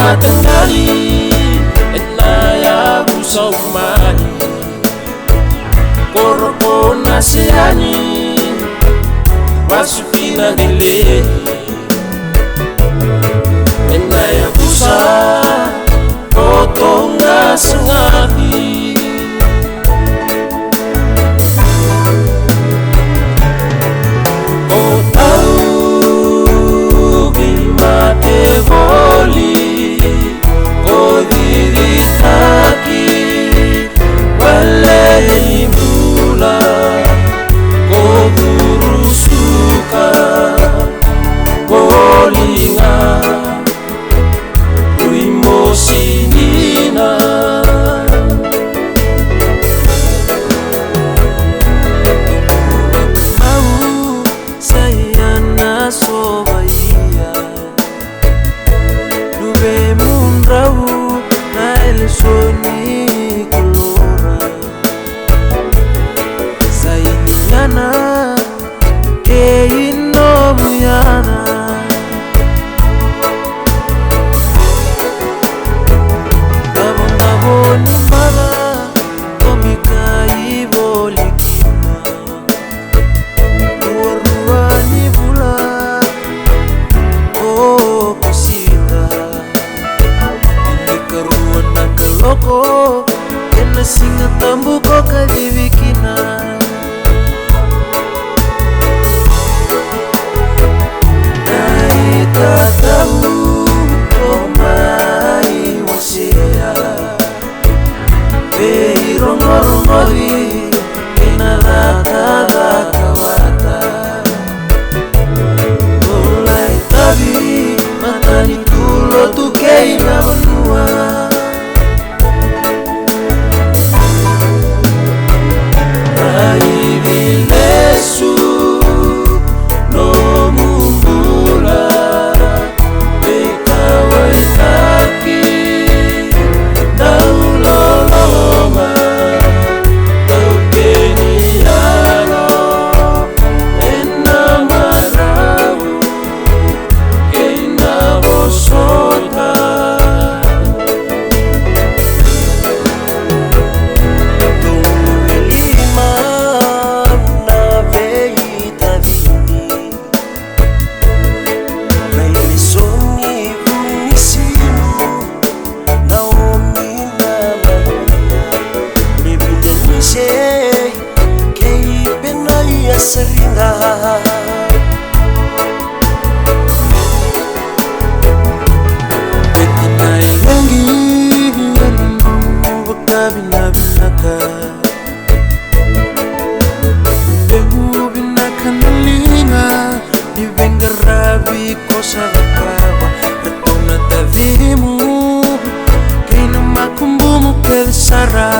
matandali enaya busaumani korpo nasiani masukina dile enaya busa kotonga sengapi kau tahu bima devoli kau diri taki walai mula kau guru suka bolinga Sinina mau saya nasobaya dube mundrau na elsoni kolora saya nyana ke inomuyana Nimbala komikai bolikina ruani bula oh kusita ini keruan nakaloko kena singa tambu ko kalivikina nai tatamu komai wasia Rongo-rongoi inaraka kawata mulai tabi matani tulo tukei na menua ai bilesu no mumbula bekawai taki dauloloma seringa betina ilangi bakabina-binaka behu binaka nalinga divengarabi kosa bakaba retona tavimu kaina makumbumu kedisara